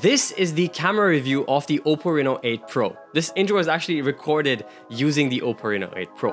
This is the camera review of the OPPO Reno8 Pro. This intro is actually recorded using the OPPO Reno8 Pro.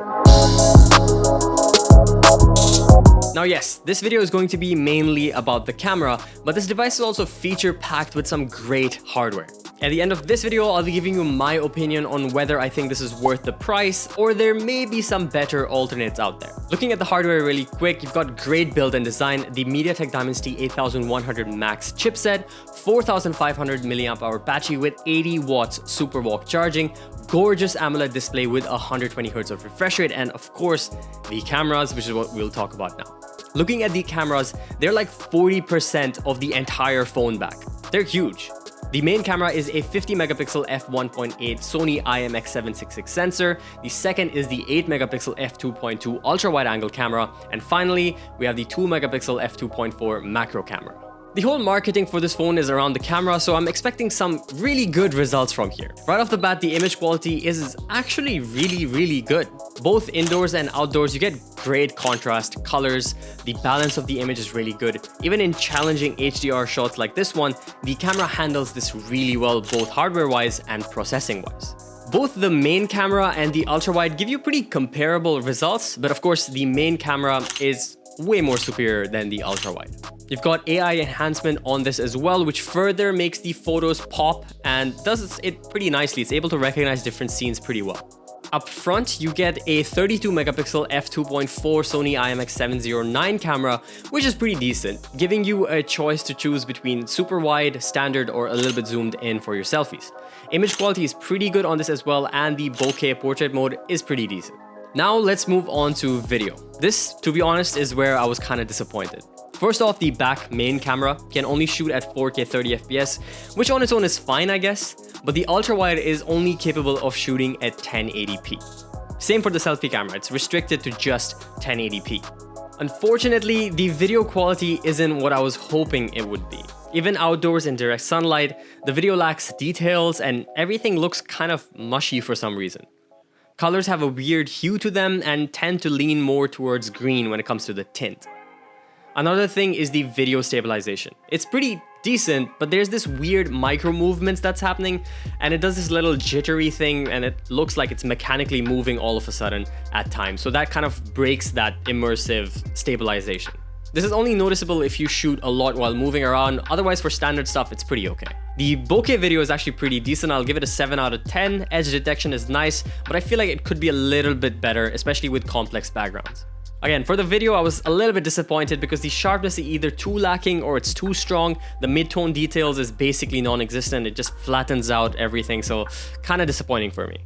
Now yes, this video is going to be mainly about the camera, but this device is also feature-packed with some great hardware. At the end of this video, I'll be giving you my opinion on whether I think this is worth the price or there may be some better alternates out there. Looking at the hardware really quick, you've got great build and design, the MediaTek Dimensity 8100 Max chipset, 4500 mAh battery with 80 watts SuperVOOC charging, gorgeous AMOLED display with 120 Hz of refresh rate, and of course, the cameras, which is what we'll talk about now. Looking at the cameras, they're like 40% of the entire phone back. They're huge. The main camera is a 50 megapixel f1.8 Sony IMX766 sensor. The second is the 8 megapixel f2.2 ultra wide angle camera. And finally, we have the 2 megapixel f2.4 macro camera. The whole marketing for this phone is around the camera, so I'm expecting some really good results from here. Right off the bat, the image quality is actually really good. Both indoors and outdoors, you get great contrast, colors, the balance of the image is really good. Even in challenging HDR shots like this one, the camera handles this really well, both hardware-wise and processing-wise. Both the main camera and the ultra-wide give you pretty comparable results, but of course the main camera is way more superior than the ultra-wide. You've got AI enhancement on this as well, which further makes the photos pop and does it pretty nicely. It's able to recognize different scenes pretty well. Up front, you get a 32 megapixel f2.4 Sony IMX709 camera, which is pretty decent, giving you a choice to choose between super wide, standard, or a little bit zoomed in for your selfies. Image quality is pretty good on this as well, and the bokeh portrait mode is pretty decent. Now let's move on to video. This, to be honest, is where I was kind of disappointed. First off, the back main camera can only shoot at 4K 30 FPS, which on its own is fine, I guess, but the ultra-wide is only capable of shooting at 1080p. Same for the selfie camera, it's restricted to just 1080p. Unfortunately, the video quality isn't what I was hoping it would be. Even outdoors in direct sunlight, the video lacks details and everything looks kind of mushy for some reason. Colors have a weird hue to them and tend to lean more towards green when it comes to the tint. Another thing is the video stabilization. It's pretty decent, but there's this weird micro movements that's happening and it does this little jittery thing and it looks like it's mechanically moving all of a sudden at times. So that kind of breaks that immersive stabilization. This is only noticeable if you shoot a lot while moving around, otherwise for standard stuff it's pretty okay. The bokeh video is actually pretty decent, I'll give it a 7 out of 10, edge detection is nice, but I feel like it could be a little bit better, especially with complex backgrounds. Again, for the video, I was a little bit disappointed because the sharpness is either too lacking or it's too strong. The mid-tone details is basically non-existent, it just flattens out everything, so kind of disappointing for me.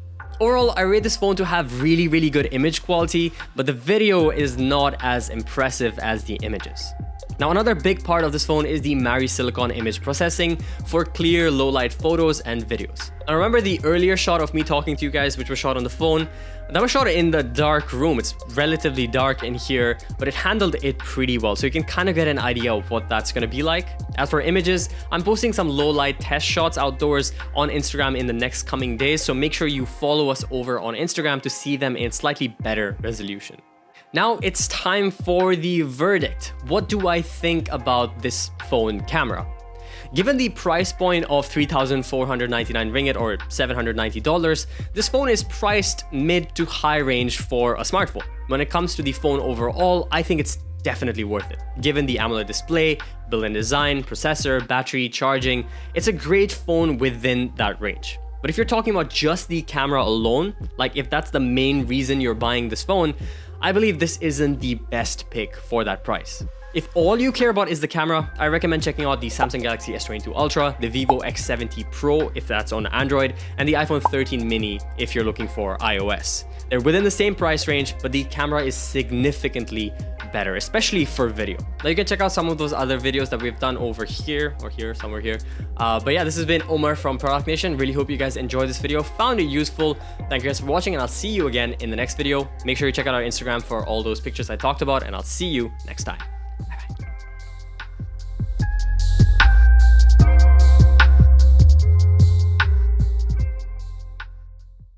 Overall, I rate this phone to have really good image quality, but the video is not as impressive as the images. Now, another big part of this phone is the MariSilicon image processing for clear low light photos and videos. I remember the earlier shot of me talking to you guys, which was shot on the phone. That was shot in the dark room. It's relatively dark in here, but it handled it pretty well. So you can kind of get an idea of what that's going to be like. As for images, I'm posting some low light test shots outdoors on Instagram in the next coming days. So make sure you follow us over on Instagram to see them in slightly better resolution. Now it's time for the verdict. What do I think about this phone camera? Given the price point of 3,499 ringgit or $790, this phone is priced mid to high range for a smartphone. When it comes to the phone overall, I think it's definitely worth it. Given the AMOLED display, built-in design, processor, battery, charging, it's a great phone within that range. But if you're talking about just the camera alone, like if that's the main reason you're buying this phone, I believe this isn't the best pick for that price. If all you care about is the camera, I recommend checking out the Samsung Galaxy S22 Ultra, the Vivo X70 Pro if that's on Android, and the iPhone 13 mini if you're looking for iOS. They're within the same price range, but the camera is significantly better, especially for video. Now you can check out some of those other videos that we've done over here, or here, somewhere here. But yeah, this has been Umar from ProductNation. Really hope you guys enjoyed this video, found it useful. Thank you guys for watching, and I'll see you again in the next video. Make sure you check out our Instagram for all those pictures I talked about, and I'll see you next time.